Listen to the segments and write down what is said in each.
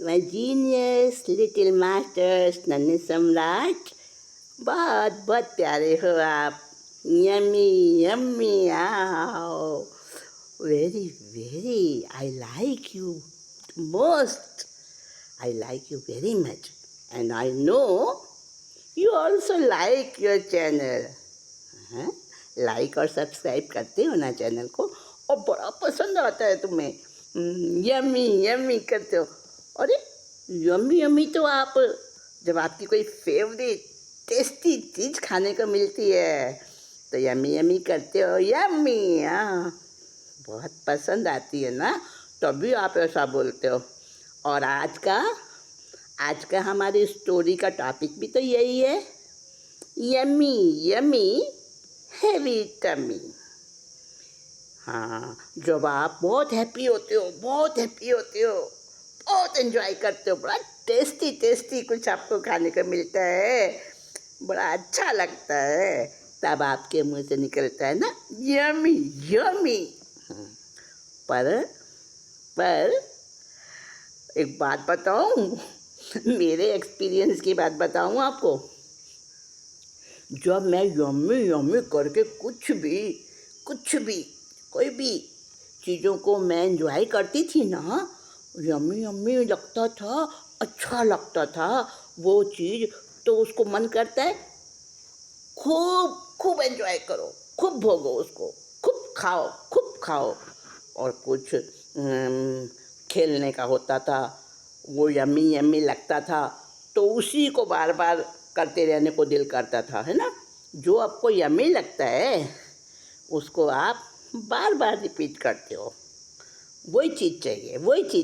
My genius little masters नन्हे सम्राट, बहुत बहुत प्यारे हो आप। यम्मी यम्मी, आओ, very very, I like you most, I like you very much and I know you also like your channel. Like और सब्सक्राइब करते हो ना चैनल को, और बड़ा पसंद आता है तुम्हें। यम्मी यम्मी करते हो। अरे यम्मी यम्मी तो आप, जब आपकी कोई फेवरेट टेस्टी चीज़ खाने को मिलती है तो यम्मी यम्मी करते हो। यम्मी, हाँ, बहुत पसंद आती है ना, तभी आप ऐसा बोलते हो। और आज का हमारी स्टोरी का टॉपिक भी तो यही है, यम्मी यम्मी हैवी टमी। हाँ, जब आप बहुत हैप्पी होते हो, बहुत हैप्पी होते हो, बहुत एंजॉय करते हो, बड़ा टेस्टी टेस्टी कुछ आपको खाने को मिलता है, बड़ा अच्छा लगता है, तब आपके मुंह से निकलता है ना यम्मी यम्मी। पर एक बात बताऊं, मेरे एक्सपीरियंस की बात बताऊं आपको। जब मैं यम्मी यम्मी करके कुछ भी कोई भी चीज़ों को मैं एंजॉय करती थी ना, यम्मी यम्मी लगता था, अच्छा लगता था वो चीज़, तो उसको मन करता है खूब खूब एंजॉय करो, खूब भोगो उसको, खूब खाओ। और कुछ खेलने का होता था, वो यम्मी यम्मी लगता था, तो उसी को बार बार करते रहने को दिल करता था, है ना। जो आपको यम्मी लगता है उसको आप बार बार रिपीट करते हो। वही चीज़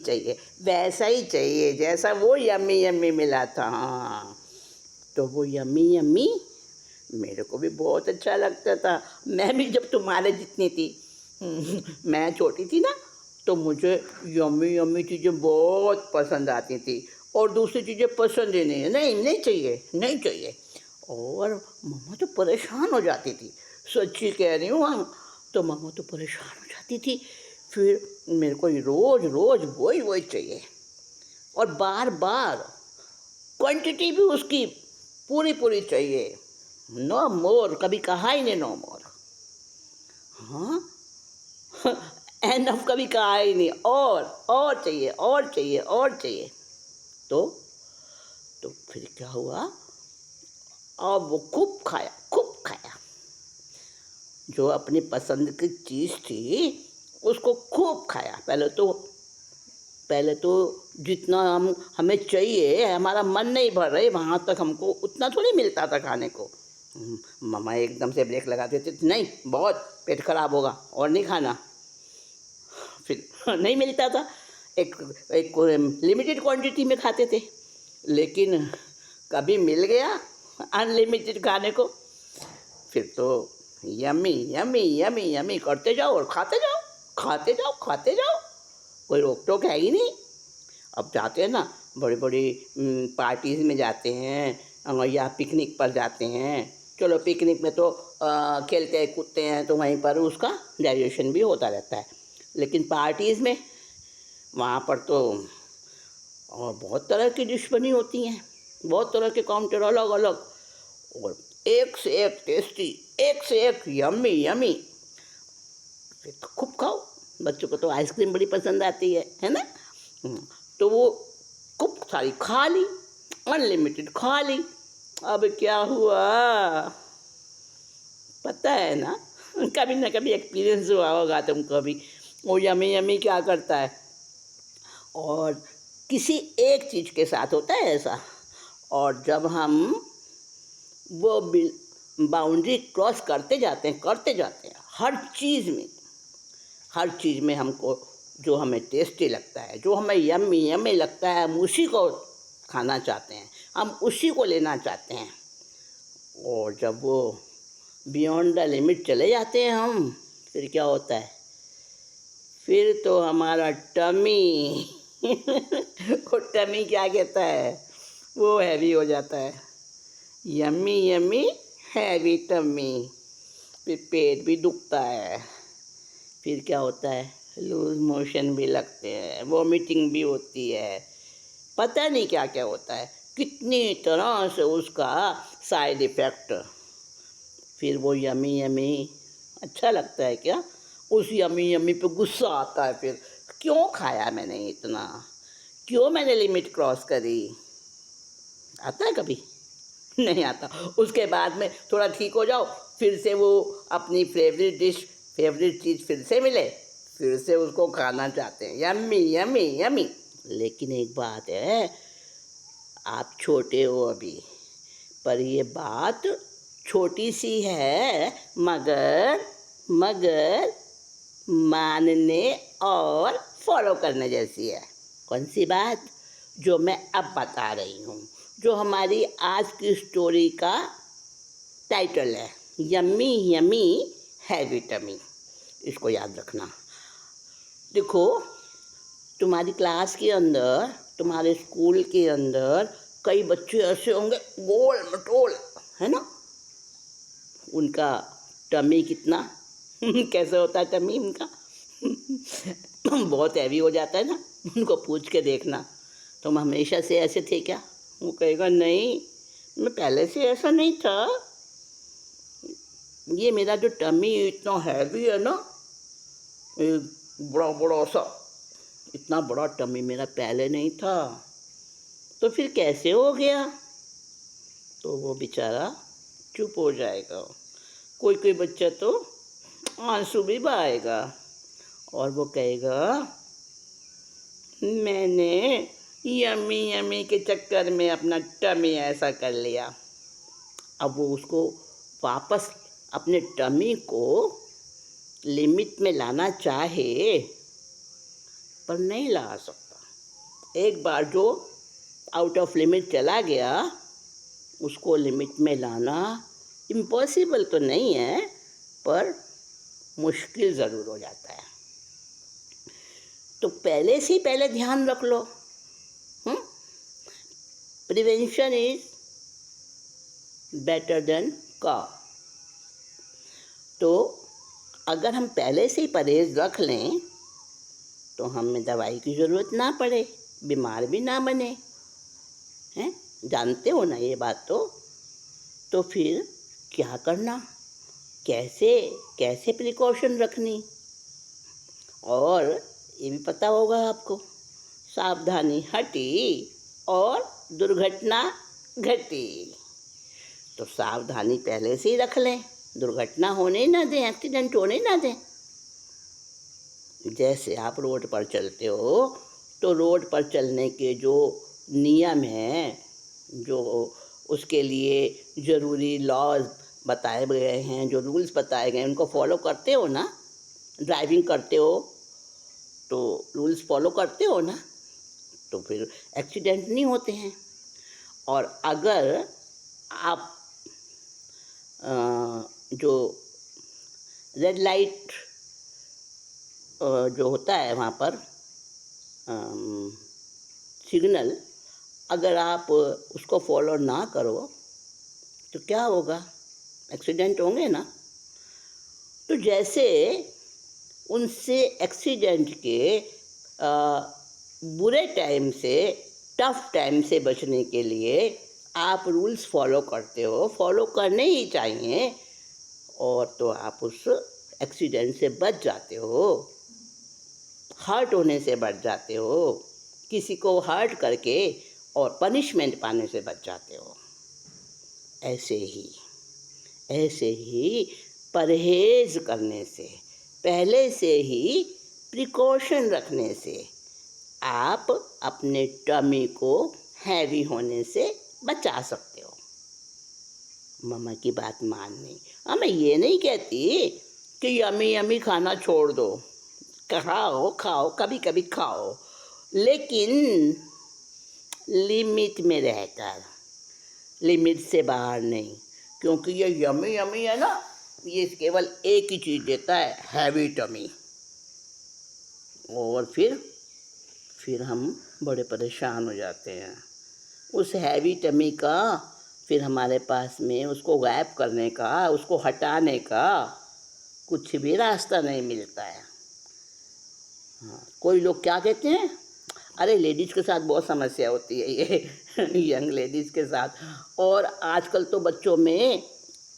चाहिए, वैसा ही चाहिए जैसा वो यम्मी यम्मी मिला था। हाँ, तो वो यम्मी यम्मी मेरे को भी बहुत अच्छा लगता था। मैं भी जब तुम्हारे जितनी थी, मैं छोटी थी ना, तो मुझे यम्मी यम्मी चीज़ें बहुत पसंद आती थी, और दूसरी चीज़ें पसंद ही नहीं है, नहीं चाहिए। और मम्मा तो परेशान हो जाती थी, सच्ची कह रही हूँ। हाँ, तो मम्मा तो परेशान हो जाती थी, फिर मेरे को रोज़ रोज़ वही चाहिए, और बार बार क्वांटिटी भी उसकी पूरी पूरी चाहिए। नो मोर, कभी कहा ही नहीं नो मोर। हाँ, एनफ कभी कहा ही नहीं, और चाहिए। तो फिर क्या हुआ, अब वो खूब खाया। जो अपनी पसंद की चीज़ थी उसको खूब खाया। पहले तो जितना हमें चाहिए, हमारा मन नहीं भर रहे वहाँ तक हमको उतना थोड़ी मिलता था खाने को। मम्मा एकदम से ब्रेक लगा देते थे, नहीं बहुत पेट खराब होगा और नहीं खाना। फिर नहीं मिलता था, एक लिमिटेड क्वांटिटी में खाते थे। लेकिन कभी मिल गया अनलिमिटेड खाने को, फिर तो यम्मी यम्मी यम्मी यम्मी करते जाओ और खाते जाओ, कोई रोक टोक है ही नहीं। अब जाते हैं ना, बड़ी बड़ी पार्टीज़ में जाते हैं, या पिकनिक पर जाते हैं। चलो पिकनिक में तो खेलते हैं कूदते हैं, तो वहीं पर उसका डाइजेशन भी होता रहता है। लेकिन पार्टीज़ में, वहाँ पर तो और बहुत तरह की डिश बनी होती हैं, बहुत तरह के काउंटर अलग अलग, और एक से एक टेस्टी, एक से एक यम्मी यम्मी। फिर तो खूब खाओ। बच्चों को तो आइसक्रीम बड़ी पसंद आती है ना। तो वो खूब सारी खा ली, अनलिमिटेड खा ली। अब क्या हुआ पता है ना, कभी ना कभी एक्सपीरियंस हुआ होगा तुमको भी। वो यम्मी यम्मी क्या करता है, और किसी एक चीज़ के साथ होता है ऐसा, और जब हम वो बाउंड्री क्रॉस करते जाते हैं हर चीज़ में हमको जो हमें टेस्टी लगता है, जो हमें यम्मी यम्मी लगता है, हम उसी को खाना चाहते हैं, हम उसी को लेना चाहते हैं। और जब वो बियॉन्ड द लिमिट चले जाते हैं हम, फिर क्या होता है, फिर तो हमारा टमी वो टमी क्या कहता है, वो हैवी हो जाता है। Yummy yummy heavy tummy. फिर पेट भी दुखता है, फिर क्या होता है, लूज मोशन भी लगते हैं, वॉमिटिंग भी होती है, पता नहीं क्या क्या होता है, कितनी तरह से उसका साइड इफ़ेक्ट। फिर वो यमी यमी अच्छा लगता है क्या? उस यमी यमी पे गुस्सा आता है फिर, क्यों खाया मैंने इतना, क्यों मैंने लिमिट क्रॉस करी। आता है कभी? नहीं आता। उसके बाद में थोड़ा ठीक हो जाओ, फिर से वो अपनी फेवरेट डिश, फेवरेट चीज़ फिर से मिले, फिर से उसको खाना चाहते हैं, यम्मी यम्मी यम्मी। लेकिन एक बात है, आप छोटे हो अभी, पर ये बात छोटी सी है, मगर मगर मानने और फॉलो करने जैसी है। कौन सी बात? जो मैं अब बता रही हूँ, जो हमारी आज की स्टोरी का टाइटल है, यम्मी यम्मी हैवी टमी। इसको याद रखना। देखो, तुम्हारी क्लास के अंदर, तुम्हारे स्कूल के अंदर कई बच्चे ऐसे होंगे गोल मटोल, है ना? उनका टमी कितना कैसे होता है टमी उनका बहुत हैवी हो जाता है ना। उनको पूछ के देखना, तुम हमेशा से ऐसे थे क्या? वो कहेगा नहीं, मैं पहले से ऐसा नहीं था, ये मेरा जो टमी इतना हैवी है ना, एक बड़ा बड़ा सा, इतना बड़ा टमी मेरा पहले नहीं था, तो फिर कैसे हो गया? तो वो बेचारा चुप हो जाएगा। कोई कोई बच्चा तो आंसू भी बहाएगा और वो कहेगा मैंने यम्मी यम्मी के चक्कर में अपना टमी ऐसा कर लिया। अब वो उसको वापस अपने टमी को लिमिट में लाना चाहे, पर नहीं ला सकता। एक बार जो आउट ऑफ लिमिट चला गया, उसको लिमिट में लाना इम्पॉसिबल तो नहीं है, पर मुश्किल ज़रूर हो जाता है। तो पहले से ही पहले ध्यान रख लो, prevention is better than cure. तो अगर हम पहले से ही परहेज़ रख लें तो हमें दवाई की ज़रूरत ना पड़े, बीमार भी ना बने, हैं? जानते हो ना ये बात? तो फिर क्या करना, कैसे कैसे प्रिकॉशन रखनी, और ये भी पता होगा आपको, सावधानी हटी और दुर्घटना घटी। तो सावधानी पहले से ही रख लें, दुर्घटना होने ही ना दें, एक्सीडेंट होने ही ना दें। जैसे आप रोड पर चलते हो, तो रोड पर चलने के जो नियम हैं, जो उसके लिए ज़रूरी लॉज बताए गए हैं, जो रूल्स बताए गए हैं, उनको फॉलो करते हो ना? ड्राइविंग करते हो तो रूल्स फॉलो करते हो ना? तो फिर एक्सीडेंट नहीं होते हैं। और अगर आप जो रेड लाइट जो होता है वहाँ पर सिग्नल, अगर आप उसको फॉलो ना करो तो क्या होगा? एक्सीडेंट होंगे ना। तो जैसे उनसे एक्सीडेंट के बुरे टाइम से, टफ टाइम से बचने के लिए आप रूल्स फॉलो करते हो, फॉलो करने ही चाहिए, और तो आप उस एक्सीडेंट से बच जाते हो, हर्ट होने से बच जाते हो, किसी को हर्ट करके और पनिशमेंट पाने से बच जाते हो। ऐसे ही परहेज़ करने से, पहले से ही प्रिकॉशन रखने से आप अपने टमी को हैवी होने से बचा सकते हो। मम्मा की बात माननी। हाँ, मैं ये नहीं कहती कि यमी यमी खाना छोड़ दो, खाओ खाओ, कभी कभी खाओ, लेकिन लिमिट में रहकर, लिमिट से बाहर नहीं। क्योंकि ये यमी यमी है ना, ये केवल एक ही चीज़ देता है, हैवी टमी। और फिर हम बड़े परेशान हो जाते हैं। उस हैवी टमी का फिर हमारे पास में उसको गायब करने का, उसको हटाने का कुछ भी रास्ता नहीं मिलता है। हाँ, कोई लोग क्या कहते हैं, अरे लेडीज़ के साथ बहुत समस्या होती है ये यंग लेडीज़ के साथ। और आजकल तो बच्चों में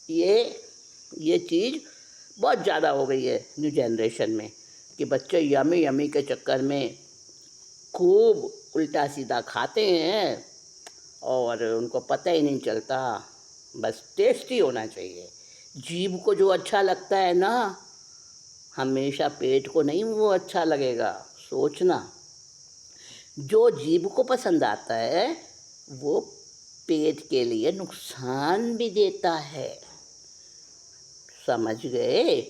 ये ये चीज़ बहुत ज़्यादा हो गई है न्यू जनरेशन में, कि बच्चे यमी यमी के चक्कर में खूब उल्टा सीधा खाते हैं और उनको पता ही नहीं चलता। बस टेस्टी होना चाहिए। जीभ को जो अच्छा लगता है ना, हमेशा पेट को नहीं वो अच्छा लगेगा। सोचना, जो जीभ को पसंद आता है वो पेट के लिए नुकसान भी देता है। समझ गए?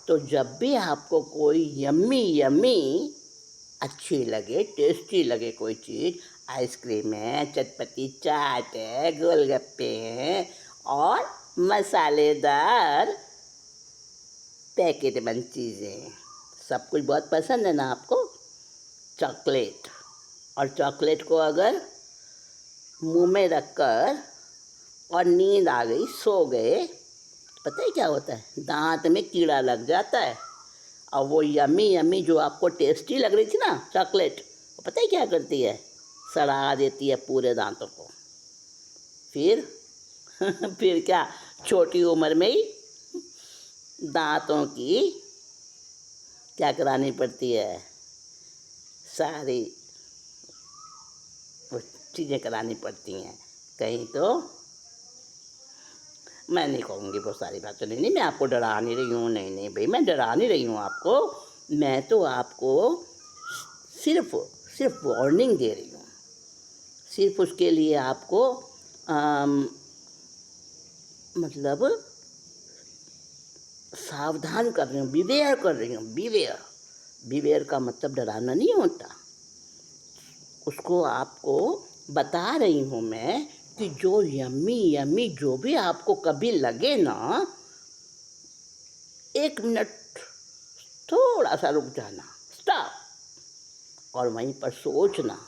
तो जब भी आपको कोई यम्मी यम्मी अच्छी लगे, टेस्टी लगे कोई चीज़, आइसक्रीम है, चटपटी चाट है, गोलगप्पे हैं और मसालेदार पैकेट बंद चीज़ें, सब कुछ बहुत पसंद है ना आपको? चॉकलेट, और चॉकलेट को अगर मुंह में रखकर और नींद आ गई, सो गए, पता है क्या होता है? दांत में कीड़ा लग जाता है। और वो यम्मी यम्मी जो आपको टेस्टी लग रही थी ना चॉकलेट, वो पता है क्या करती है? सड़ा देती है पूरे दांतों को। फिर फिर क्या, छोटी उम्र में ही दांतों की क्या करानी पड़ती है? सारी वो चीज़ें करानी पड़ती हैं। कहीं तो मैं नहीं कहूँगी वो सारी बातें, नहीं मैं आपको डरा नहीं रही हूँ, नहीं भाई मैं डरा नहीं रही हूँ आपको। मैं तो आपको सिर्फ सिर्फ वार्निंग दे रही हूँ। सिर्फ उसके लिए आपको मतलब सावधान कर रही हूँ, बिवेयर कर रही हूँ। बिवेयर, बिवेयर का मतलब डराना नहीं होता। उसको आपको बता रही हूँ मैं कि जो यम्मी यम्मी जो भी आपको कभी लगे ना, 1 मिनट थोड़ा सा रुक जाना, स्टॉप, और वहीं पर सोचना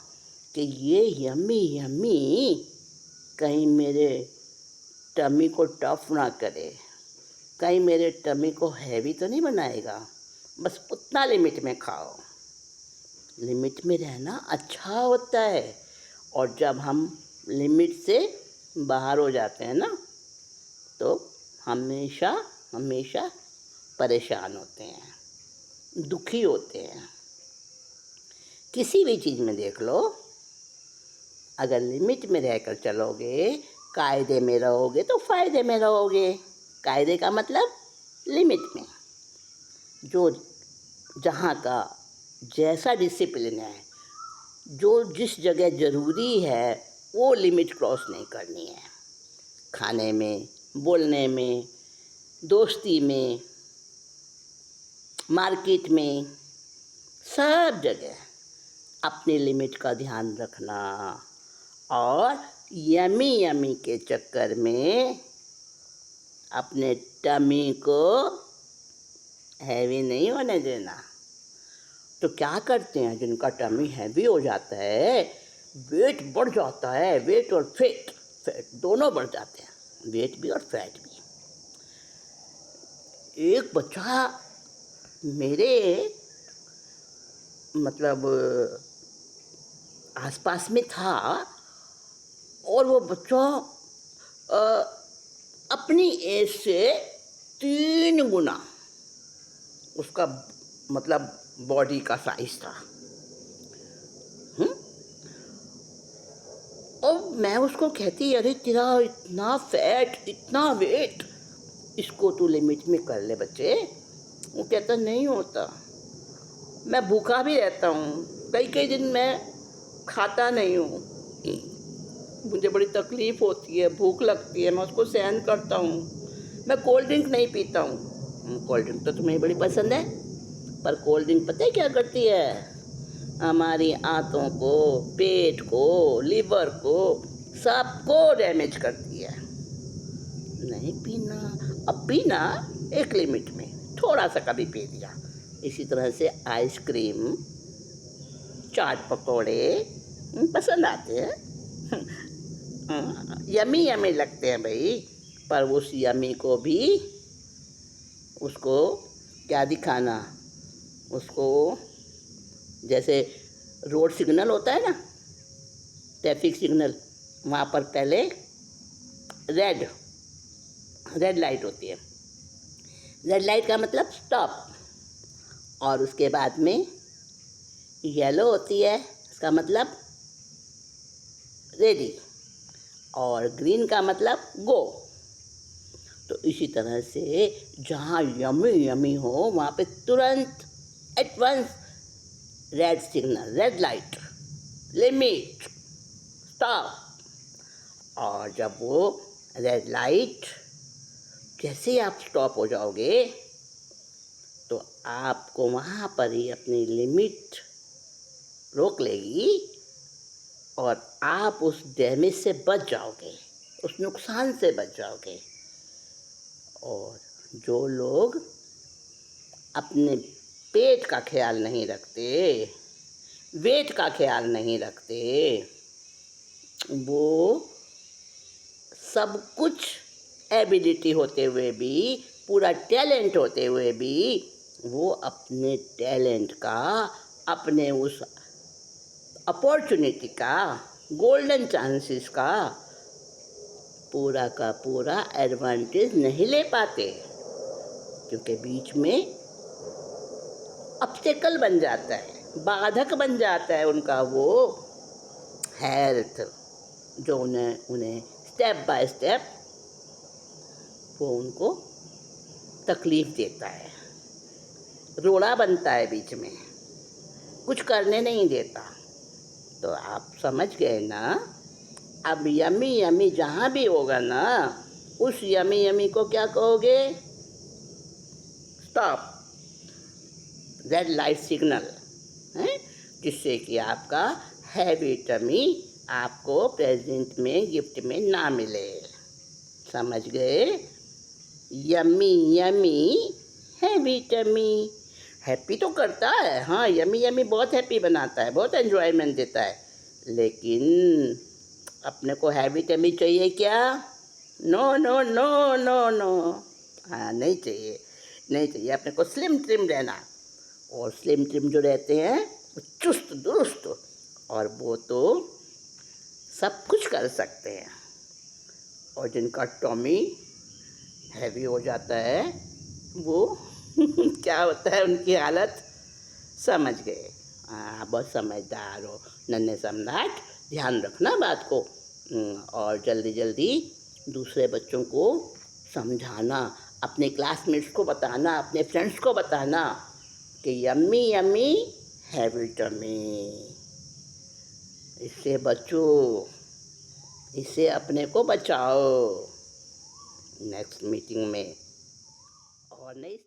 कि ये यम्मी यम्मी कहीं मेरे टमी को टफ ना करे, कहीं मेरे टमी को हैवी तो नहीं बनाएगा। बस उतना लिमिट में खाओ। लिमिट में रहना अच्छा होता है। और जब हम लिमिट से बाहर हो जाते हैं ना, तो हमेशा हमेशा परेशान होते हैं, दुखी होते हैं। किसी भी चीज़ में देख लो, अगर लिमिट में रहकर चलोगे, कायदे में रहोगे तो फ़ायदे में रहोगे। कायदे का मतलब लिमिट में, जो जहाँ का जैसा डिसिप्लिन है, जो जिस जगह ज़रूरी है वो लिमिट क्रॉस नहीं करनी है। खाने में, बोलने में, दोस्ती में, मार्केट में, सब जगह अपनी लिमिट का ध्यान रखना। और यमी यमी के चक्कर में अपने टमी को हैवी नहीं होने देना। तो क्या करते हैं, जिनका टमी हैवी हो जाता है, वेट बढ़ जाता है, वेट और फैट, फैट दोनों बढ़ जाते हैं, वेट भी और फैट भी। एक बच्चा मेरे मतलब आसपास में था, और वो बच्चा अ, अपनी एज से 3 गुना उसका मतलब बॉडी का साइज था। और मैं उसको कहती, अरे तेरा इतना फैट, इतना वेट, इसको तू लिमिट में कर ले बच्चे। वो कहता नहीं होता, मैं भूखा भी रहता हूँ, कई कई दिन मैं खाता नहीं हूँ, मुझे बड़ी तकलीफ़ होती है, भूख लगती है, मैं उसको सहन करता हूँ। मैं कोल्ड ड्रिंक नहीं पीता हूँ। कोल्ड ड्रिंक तो तुम्हें बड़ी पसंद है, पर कोल्ड ड्रिंक पता है क्या करती है? हमारी आंतों को, पेट को, लीवर को, सबको डैमेज करती है। नहीं पीना। अब पीना एक लिमिट में, थोड़ा सा कभी पी लिया। इसी तरह से आइसक्रीम, चाट पकौड़े पसंद आते हैं, यमी यमी लगते हैं भाई, पर उस यमी को भी उसको क्या दिखाना, उसको जैसे रोड सिग्नल होता है ना, ट्रैफिक सिग्नल, वहाँ पर पहले रेड रेड लाइट होती है। रेड लाइट का मतलब स्टॉप, और उसके बाद में येलो होती है, इसका मतलब रेडी, और ग्रीन का मतलब गो। तो इसी तरह से जहाँ यमी यमी हो वहाँ पे तुरंत at once red signal, red light, limit, stop. और जब वो रेड लाइट जैसे ही आप स्टॉप हो जाओगे तो आपको वहाँ पर ही अपनी लिमिट रोक लेगी और आप उस डैमेज से बच जाओगे, उस नुकसान से बच जाओगे। और जो लोग अपने पेट का ख्याल नहीं रखते, वेट का ख्याल नहीं रखते, वो सब कुछ एबिलिटी होते हुए भी, पूरा टैलेंट होते हुए भी, वो अपने टैलेंट का, अपने उस अपॉर्चुनिटी का, गोल्डन चांसेस का पूरा का पूरा एडवांटेज नहीं ले पाते, क्योंकि बीच में ऑब्स्टेकल बन जाता है, बाधक बन जाता है उनका वो हेल्थ, जो उन्हें स्टेप बाय स्टेप वो उनको तकलीफ़ देता है, रोड़ा बनता है बीच में, कुछ करने नहीं देता। तो आप समझ गए ना। अब यमी यमी जहाँ भी होगा ना, उस यमी यमी को क्या कहोगे? स्टॉप, रेड लाइट सिग्नल है, जिससे कि आपका हैवी टमी आपको प्रेजेंट में गिफ्ट में ना मिले। समझ गए? Yummy yummy heavy tummy, happy तो करता है, हाँ, यमी यमी बहुत हैप्पी बनाता है, बहुत एंजॉयमेंट देता है, लेकिन अपने को हैवी टमी चाहिए क्या? No no no no no, हाँ, नहीं चाहिए, नहीं चाहिए। अपने को स्लिम ट्रिम रहना, और स्लिम ट्रिम जो रहते हैं वो चुस्त दुरुस्त, और वो तो सब कुछ कर सकते हैं। और जिनका टॉमी हैवी हो जाता है वो क्या होता है उनकी हालत, समझ गए? हाँ, बहुत समझदार हो नन्हे सम्राट, ध्यान रखना बात को। और जल्दी जल्दी दूसरे बच्चों को समझाना, अपने क्लासमेट्स को बताना, अपने फ्रेंड्स को बताना कि यम्मी यम्मी हैवी टमी, इससे बचो, इससे अपने को बचाओ। नेक्स्ट मीटिंग में और नहीं